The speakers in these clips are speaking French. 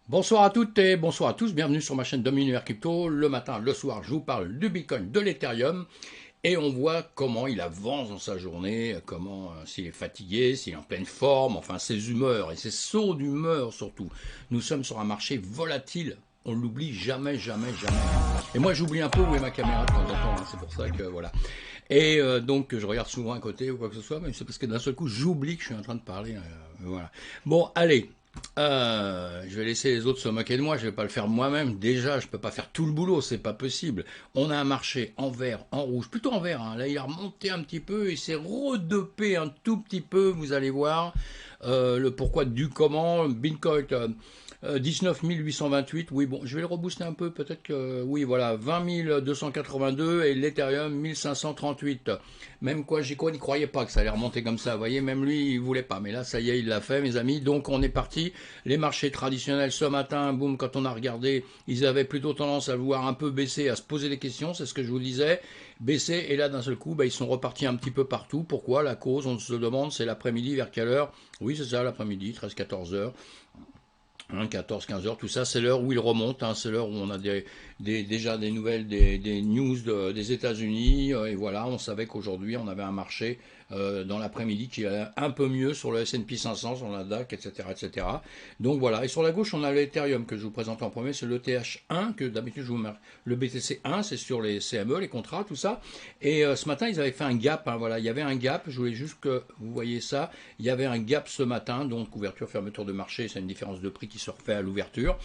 Bonsoir à toutes et bonsoir à tous, bienvenue sur ma chaîne Univers Crypto. Le matin, le soir, je vous parle du Bitcoin, de l'Ethereum et on voit comment il avance dans sa journée, comment s'il est fatigué, s'il est en pleine forme, enfin ses humeurs et ses sauts d'humeur surtout. Nous sommes sur un marché volatile, on l'oublie jamais, jamais, jamais. Et moi j'oublie un peu où est ma caméra de temps en temps, hein, c'est pour ça que voilà. Et donc je regarde souvent à côté ou quoi que ce soit, mais c'est parce que d'un seul coup j'oublie que je suis en train de parler. Voilà. Bon, allez, je vais laisser les autres se moquer de moi, je vais pas le faire moi-même. Déjà, je peux pas faire tout le boulot, c'est pas possible. On a un marché en vert, en rouge, plutôt en vert, hein. Là, il a remonté un petit peu, il s'est redopé un tout petit peu, vous allez voir. Le pourquoi du comment. Bitcoin 19 828, oui, bon, je vais le rebooster un peu, peut-être que, oui, voilà, 20 282 et l'Ethereum 1538. Même quoi, n'y croyais pas que ça allait remonter comme ça, vous voyez, même lui, il voulait pas, mais là, ça y est, il l'a fait, mes amis, donc on est parti. Les marchés traditionnels, ce matin, boum, quand on a regardé, ils avaient plutôt tendance à vouloir un peu baisser, à se poser des questions, c'est ce que je vous disais, baisser, et là, d'un seul coup, bah, ils sont repartis un petit peu partout. Pourquoi? La cause, on se demande, c'est l'après-midi, vers quelle heure? Oui, c'est ça, l'après-midi, 13-14 heures. 14-15 heures, tout ça, c'est l'heure où il remonte, hein, c'est l'heure où on a déjà des nouvelles, des news des États-Unis, et voilà, on savait qu'aujourd'hui on avait un marché dans l'après-midi qui allait un peu mieux sur le S&P 500, sur la DAC, etc., etc. Donc voilà, et sur la gauche on a l'Ethereum que je vous présente en premier, c'est l'ETH1 que d'habitude je vous mets. Le BTC1, c'est sur les CME, les contrats, tout ça. Et ce matin ils avaient fait un gap, hein, voilà, il y avait un gap, je voulais juste que vous voyez ça, il y avait un gap ce matin, donc ouverture, fermeture de marché, c'est une différence de prix qui se refait à l'ouverture,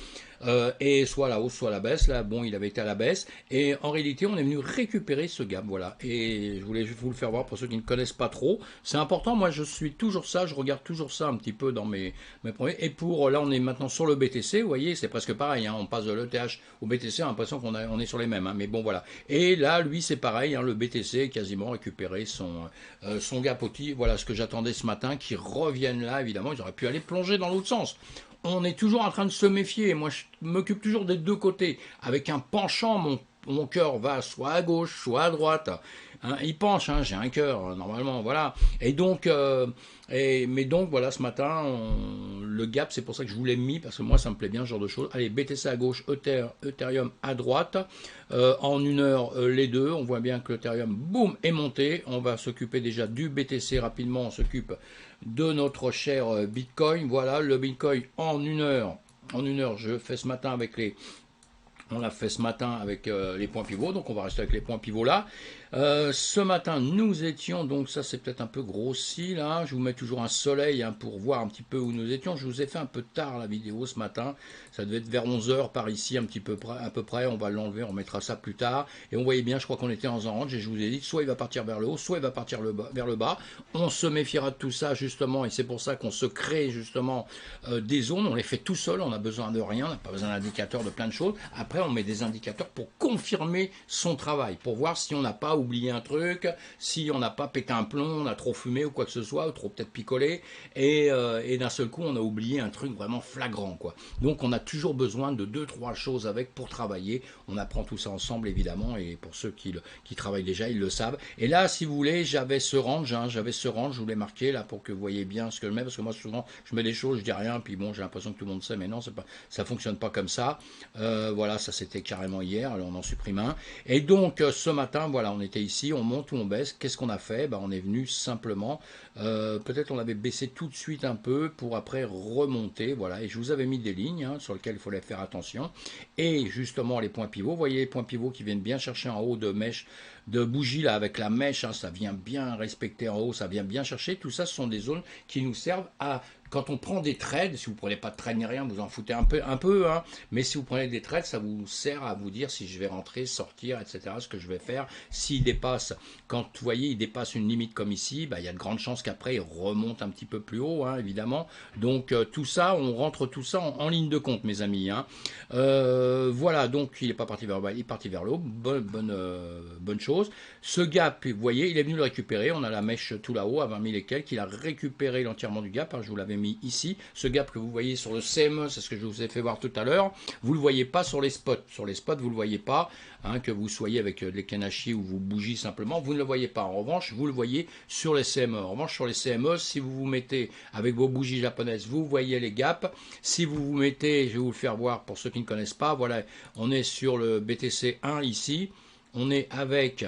et soit à la hausse, soit à la baisse. Là, bon, il avait été à la baisse, et en réalité, on est venu récupérer ce gap, voilà. Et je voulais vous le faire voir pour ceux qui ne connaissent pas trop. C'est important, moi, je suis toujours ça, je regarde toujours ça un petit peu dans mes premiers. Et pour là, on est maintenant sur le BTC, vous voyez, c'est presque pareil, hein, on passe de l'ETH au BTC, on a l'impression on est sur les mêmes, hein, mais bon, voilà. Et là, lui, c'est pareil, hein, le BTC quasiment récupéré son gap aussi. Voilà ce que j'attendais ce matin, qui reviennent là, évidemment, ils auraient pu aller plonger dans l'autre sens. On est toujours en train de se méfier. Moi, je m'occupe toujours des deux côtés. Avec un penchant, mon cœur va soit à gauche, soit à droite. Hein, il penche, hein, j'ai un cœur, normalement, voilà. Et donc, mais donc, voilà, ce matin, le gap, c'est pour ça que je vous l'ai mis, parce que moi, ça me plaît bien, ce genre de choses. Allez, BTC à gauche, Ethereum à droite. En une heure, les deux. On voit bien que l'Ethereum, boum, est monté. On va s'occuper déjà du BTC rapidement. On s'occupe de notre cher Bitcoin. Voilà, le Bitcoin en une heure. En une heure, je fais ce matin avec on l'a fait ce matin avec les points pivots, donc on va rester avec les points pivots là. Ce matin, nous étions, donc ça c'est peut-être un peu grossi là, je vous mets toujours un soleil hein, pour voir un petit peu où nous étions. Je vous ai fait un peu tard la vidéo ce matin, ça devait être vers 11 heures par ici, un petit peu à peu près, on va l'enlever, on mettra ça plus tard. Et on voyait bien, je crois qu'on était en range et je vous ai dit, soit il va partir vers le haut, soit il va partir vers le bas. On se méfiera de tout ça justement, et c'est pour ça qu'on se crée justement des zones, on les fait tout seul, on n'a besoin de rien, on n'a pas besoin d'indicateur de plein de choses. Après, on met des indicateurs pour confirmer son travail, pour voir si on n'a pas oublié un truc, si on n'a pas pété un plomb, on a trop fumé ou quoi que ce soit, ou trop peut-être picolé, et d'un seul coup, on a oublié un truc vraiment flagrant, quoi. Donc, on a toujours besoin de deux, trois choses avec pour travailler. On apprend tout ça ensemble, évidemment, et pour ceux qui travaillent déjà, ils le savent. Et là, si vous voulez, j'avais ce range, je voulais marquer là pour que vous voyez bien ce que je mets, parce que moi, souvent, je mets des choses, je dis rien, puis bon, j'ai l'impression que tout le monde sait, mais non, c'est pas, ça fonctionne pas comme ça. Voilà, ça c'était carrément hier, alors on en supprime un. Et donc ce matin, voilà, on était ici, on monte ou on baisse. Qu'est-ce qu'on a fait? On est venu simplement, peut-être on avait baissé tout de suite un peu pour après remonter, voilà. Et je vous avais mis des lignes hein, sur lesquelles il fallait faire attention. Et justement les points pivots, vous voyez les points pivots qui viennent bien chercher en haut de mèche, de bougie là avec la mèche, hein, ça vient bien respecter en haut, ça vient bien chercher. Tout ça, ce sont des zones qui nous servent à quand on prend des trades, si vous ne prenez pas de trade ni rien, vous en foutez un peu hein, mais si vous prenez des trades, ça vous sert à vous dire si je vais rentrer, sortir, etc., ce que je vais faire. S'il dépasse, quand vous voyez, il dépasse une limite comme ici, il y a de grandes chances qu'après, il remonte un petit peu plus haut, hein, évidemment. Donc, tout ça, on rentre tout ça en ligne de compte, mes amis. Hein. Voilà, donc, il n'est pas parti vers le bas, il est parti vers le haut, bonne chose. Ce gap, vous voyez, il est venu le récupérer, on a la mèche tout là-haut, à 20 000 et quelques, il a récupéré l'entièrement du gap, hein, je vous l'avais mis mis ici. Ce gap que vous voyez sur le CME, c'est ce que je vous ai fait voir tout à l'heure, vous ne le voyez pas sur les spots. Sur les spots, vous ne le voyez pas, hein, que vous soyez avec les Kanashi ou vous bougies simplement, vous ne le voyez pas. En revanche, vous le voyez sur les CME. En revanche, sur les CME, si vous vous mettez avec vos bougies japonaises, vous voyez les gaps. Si vous vous mettez, je vais vous le faire voir pour ceux qui ne connaissent pas, voilà, on est sur le BTC 1 ici, on est avec...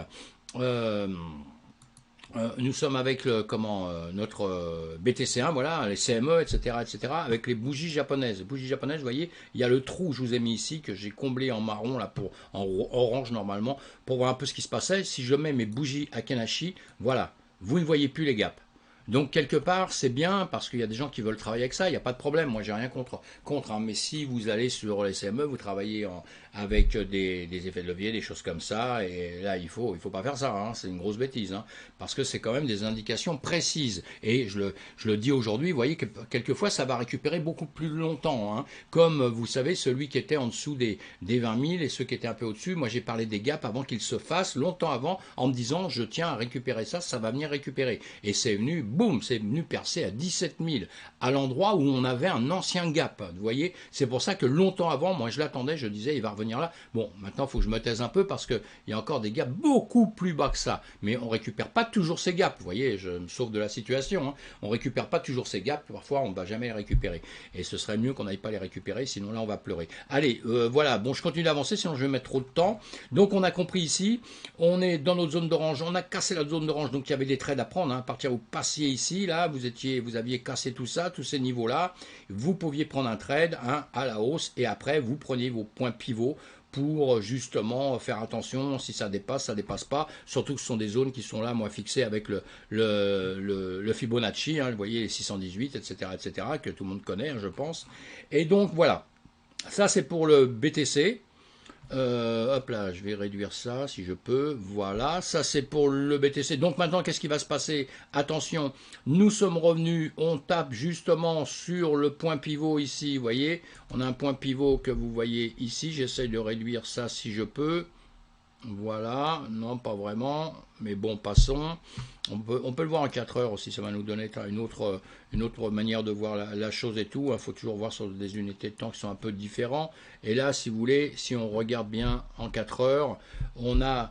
nous sommes avec notre BTC1, voilà, les CME, etc., etc., avec les bougies japonaises. Les bougies japonaises, vous voyez, il y a le trou, je vous ai mis ici, que j'ai comblé en marron, là, en orange normalement, pour voir un peu ce qui se passait. Si je mets mes bougies Akenashi, voilà, vous ne voyez plus les gaps. Donc quelque part c'est bien parce qu'il y a des gens qui veulent travailler avec ça, il n'y a pas de problème, moi j'ai rien contre, hein, mais si vous allez sur les CME, vous travaillez avec des effets de levier, des choses comme ça, et là il faut pas faire ça, hein, c'est une grosse bêtise, hein, parce que c'est quand même des indications précises, et je le dis aujourd'hui, vous voyez que quelquefois ça va récupérer beaucoup plus longtemps, hein, comme vous savez celui qui était en dessous des 20 000 et ceux qui étaient un peu au-dessus, moi j'ai parlé des gaps avant qu'ils se fassent, longtemps avant, en me disant je tiens à récupérer ça, ça va venir récupérer, et c'est venu boum, c'est venu percer à 17 000, à l'endroit où on avait un ancien gap. Vous voyez, c'est pour ça que longtemps avant, moi je l'attendais, je disais il va revenir là. Bon, maintenant il faut que je me taise un peu parce qu'il y a encore des gaps beaucoup plus bas que ça. Mais on récupère pas toujours ces gaps. Vous voyez, je me sauve de la situation. Hein. On récupère pas toujours ces gaps. Parfois, on ne va jamais les récupérer. Et ce serait mieux qu'on n'aille pas les récupérer, sinon là on va pleurer. Allez, voilà. Bon, je continue d'avancer, sinon je vais mettre trop de temps. Donc on a compris ici, on est dans notre zone d'orange. On a cassé la zone d'orange, donc il y avait des trades à prendre. Hein. À partir où vous passiez ici, là, vous aviez cassé tout ça, tous ces niveaux-là, vous pouviez prendre un trade, hein, à la hausse, et après vous preniez vos points pivots pour justement faire attention si ça dépasse pas, surtout que ce sont des zones qui sont là, moi, fixées avec le Fibonacci, hein, vous voyez, les 618, etc., que tout le monde connaît, hein, je pense. Et donc voilà, ça c'est pour le BTC. Hop là, je vais réduire ça si je peux. Voilà, ça c'est pour le BTC. Donc maintenant, qu'est-ce qui va se passer? Attention, nous sommes revenus, on tape justement sur le point pivot ici. Vous voyez, on a un point pivot que vous voyez ici. J'essaye de réduire ça si je peux. Voilà, non pas vraiment, mais bon, passons. On peut le voir en 4 heures aussi, ça va nous donner une autre manière de voir la chose et tout. Il faut toujours voir sur des unités de temps qui sont un peu différents. Et là, si vous voulez, si on regarde bien en 4 heures, on a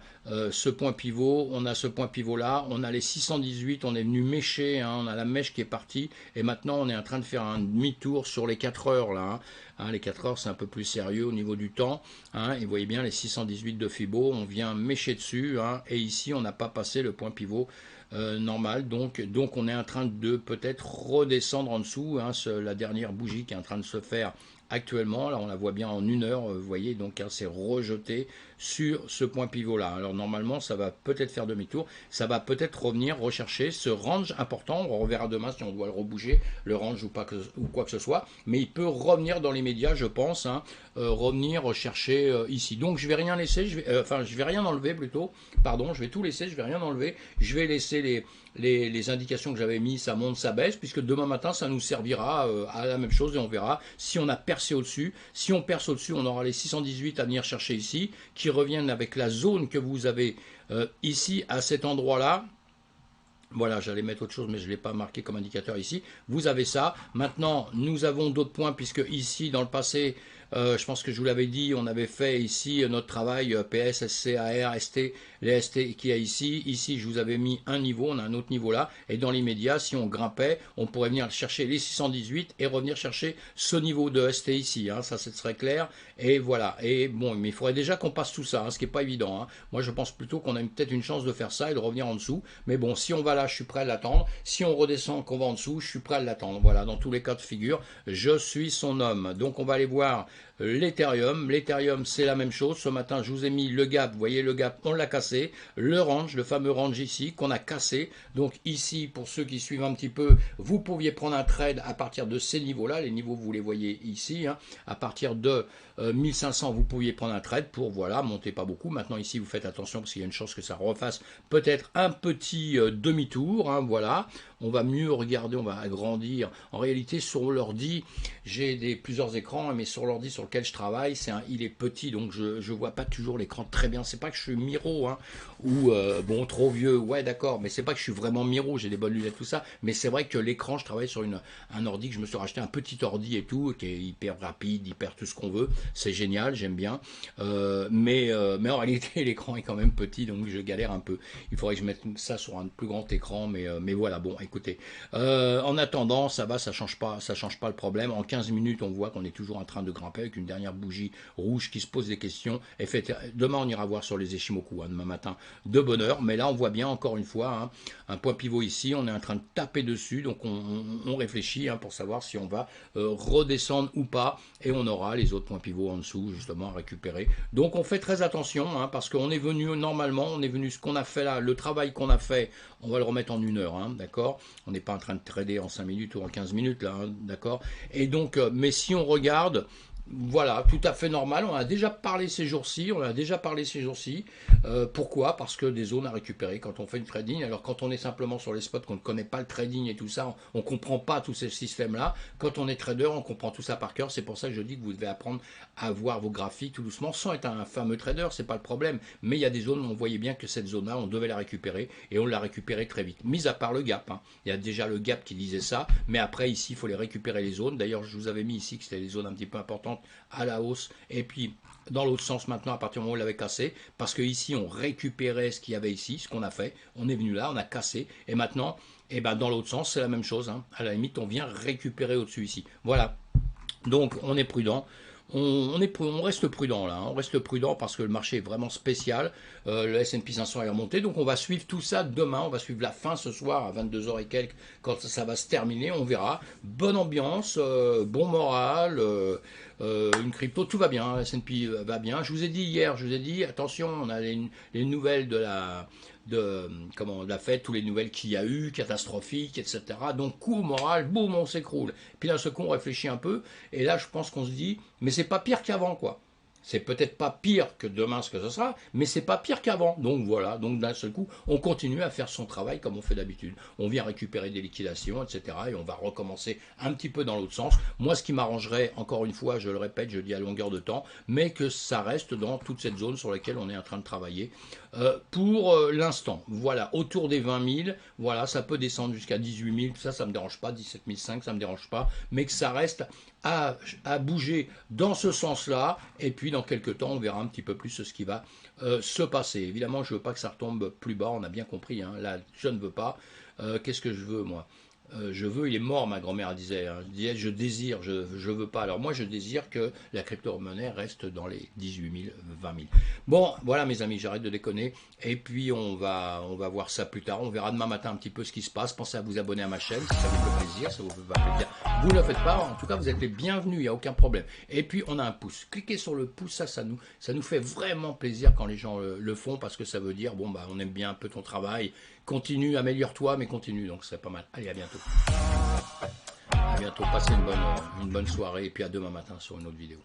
ce point pivot, on a ce point pivot là, on a les 618, on est venu mêcher, hein, on a la mèche qui est partie, et maintenant on est en train de faire un demi-tour sur les 4 heures là. Hein, les 4 heures c'est un peu plus sérieux au niveau du temps, hein, et vous voyez bien les 618 de Fibo, on vient mêcher dessus, hein, et ici on n'a pas passé le point pivot normal, donc on est en train de peut-être redescendre en dessous, hein, la dernière bougie qui est en train de se faire actuellement, là on la voit bien en 1 heure, vous voyez, donc hein, c'est rejeté sur ce point pivot là. Alors normalement ça va peut-être faire demi-tour, ça va peut-être revenir rechercher ce range important, on reverra demain si on doit le rebouger, le range ou quoi que ce soit, mais il peut revenir dans les médias je pense, hein, revenir rechercher ici. Donc je vais rien laisser, je vais rien enlever plutôt, pardon, je vais tout laisser, je vais rien enlever, je vais laisser les indications que j'avais mis, ça monte, ça baisse, puisque demain matin ça nous servira à la même chose et on verra si on a percé au-dessus. Si on perce au-dessus, on aura les 618 à venir chercher ici, qui reviennent avec la zone que vous avez ici à cet endroit-là. Voilà, j'allais mettre autre chose, mais je ne l'ai pas marqué comme indicateur ici. Vous avez ça. Maintenant, nous avons d'autres points, puisque ici, dans le passé, je pense que je vous l'avais dit, on avait fait ici notre travail PS, SC, AR, ST, les ST qu'il y a ici. Ici, je vous avais mis un niveau, on a un autre niveau là. Et dans l'immédiat, si on grimpait, on pourrait venir chercher les 618 et revenir chercher ce niveau de ST ici. Hein, ça, ce serait clair. Et voilà. Et bon, mais il faudrait déjà qu'on passe tout ça, hein, ce qui n'est pas évident. Hein. Moi, je pense plutôt qu'on a peut-être une chance de faire ça et de revenir en dessous. Mais bon, si on va là, je suis prêt à l'attendre. Si on redescend, qu'on va en dessous, je suis prêt à l'attendre. Voilà, dans tous les cas de figure, je suis son homme. Donc, on va aller voir l'Ethereum. L'Ethereum, c'est la même chose. Ce matin, je vous ai mis le gap. Vous voyez, le gap, on l'a cassé. Le range, le fameux range ici, qu'on a cassé. Donc ici, pour ceux qui suivent un petit peu, vous pouviez prendre un trade à partir de ces niveaux-là. Les niveaux, vous les voyez ici. Hein. À partir de 1500, vous pouviez prendre un trade pour, voilà, monter pas beaucoup. Maintenant, ici, vous faites attention parce qu'il y a une chance que ça refasse peut-être un petit demi-tour. Hein, voilà. on va mieux regarder, on va agrandir. En réalité, sur l'ordi, j'ai plusieurs écrans, mais sur l'ordi sur lequel je travaille, il est petit, donc je vois pas toujours l'écran très bien. C'est pas que je suis miro, hein, ou bon, trop vieux, ouais, d'accord, mais c'est pas que je suis vraiment miro, j'ai des bonnes lunettes, tout ça, mais c'est vrai que l'écran, je travaille sur un ordi que je me suis racheté, un petit ordi et tout, qui est hyper rapide, hyper tout ce qu'on veut, c'est génial, j'aime bien, mais en réalité, l'écran est quand même petit, donc je galère un peu. Il faudrait que je mette ça sur un plus grand écran, mais voilà, bon, écoutez. En attendant, ça va, ça change pas le problème. En 15 minutes, on voit qu'on est toujours en train de grimper avec une dernière bougie rouge qui se pose des questions. Et demain, on ira voir sur les Ishimoku, hein, demain matin, de bonne heure. Mais là, on voit bien, encore une fois, hein, un point pivot ici. On est en train de taper dessus, donc on réfléchit, hein, pour savoir si on va redescendre ou pas. Et on aura les autres points pivots en dessous, justement, à récupérer. Donc, on fait très attention, hein, parce qu'on est venu, normalement, on est venu, ce qu'on a fait là, le travail qu'on a fait, on va le remettre en 1 heure, hein, d'accord? On n'est pas en train de trader en 5 minutes ou en 15 minutes, là, hein, d'accord? Et donc, mais si on regarde, voilà, tout à fait normal. On a déjà parlé ces jours-ci. Pourquoi? Parce que des zones à récupérer quand on fait du trading. Alors quand on est simplement sur les spots, qu'on ne connaît pas le trading et tout ça, on ne comprend pas tous ces systèmes-là. Quand on est trader, on comprend tout ça par cœur. C'est pour ça que je dis que vous devez apprendre à voir vos graphiques tout doucement, sans être un fameux trader, c'est pas le problème. Mais il y a des zones où on voyait bien que cette zone-là, on devait la récupérer et on l'a récupérée très vite. Mis à part le gap, hein. Il y a déjà le gap qui disait ça, mais après ici, il faut les récupérer les zones. D'ailleurs, je vous avais mis ici que c'était les zones un petit peu importantes à la hausse, et puis dans l'autre sens maintenant à partir du moment où on l'avait cassé, parce que ici on récupérait ce qu'il y avait ici, ce qu'on a fait, on est venu là, on a cassé, et maintenant, et ben dans l'autre sens c'est la même chose, hein. À la limite on vient récupérer au-dessus ici, voilà, donc on est prudent. On reste prudent là, hein. On reste prudent parce que le marché est vraiment spécial, le S&P 500 est remonté, donc on va suivre tout ça demain, on va suivre la fin ce soir à 22 h et quelques, quand ça va se terminer, on verra. Bonne ambiance, bon moral, une crypto, tout va bien, S&P va bien. Je vous ai dit hier, attention, on a les nouvelles de la fête, toutes les nouvelles qu'il y a eu, catastrophiques, etc. Donc coup moral, boum, on s'écroule. Puis d'un seul coup, on réfléchit un peu, et là, je pense qu'on se dit, mais c'est pas pire qu'avant, quoi. C'est peut-être pas pire que demain ce que ce sera, mais c'est pas pire qu'avant. Donc voilà, donc d'un seul coup, on continue à faire son travail comme on fait d'habitude. On vient récupérer des liquidations, etc. Et on va recommencer un petit peu dans l'autre sens. Moi, ce qui m'arrangerait, encore une fois, je le répète, je le dis à longueur de temps, mais que ça reste dans toute cette zone sur laquelle on est en train de travailler pour l'instant. Voilà, autour des 20 000, voilà, ça peut descendre jusqu'à 18 000, ça ne me dérange pas, 17 500, ça ne me dérange pas, mais que ça reste à bouger dans ce sens-là, et puis dans quelques temps, on verra un petit peu plus ce qui va se passer. Évidemment, je ne veux pas que ça retombe plus bas, on a bien compris, hein. Là, je ne veux pas. Qu'est-ce que je veux, moi? Je veux, il est mort, ma grand-mère disait, hein. Je disais, je désire, je veux pas. Alors moi, je désire que la crypto-monnaie reste dans les 18 000, 20 000. Bon, voilà mes amis, j'arrête de déconner. Et puis on va voir ça plus tard. On verra demain matin un petit peu ce qui se passe. Pensez à vous abonner à ma chaîne si ça vous fait plaisir, ça vous fait pas plaisir. Vous ne le faites pas, en tout cas vous êtes les bienvenus, il n'y a aucun problème. Et puis on a un pouce. Cliquez sur le pouce, ça nous fait vraiment plaisir quand les gens le font, parce que ça veut dire, bon bah on aime bien un peu ton travail. Continue, améliore-toi, mais continue, donc c'est pas mal. Allez, à bientôt. À bientôt, passez une bonne soirée, et puis à demain matin sur une autre vidéo.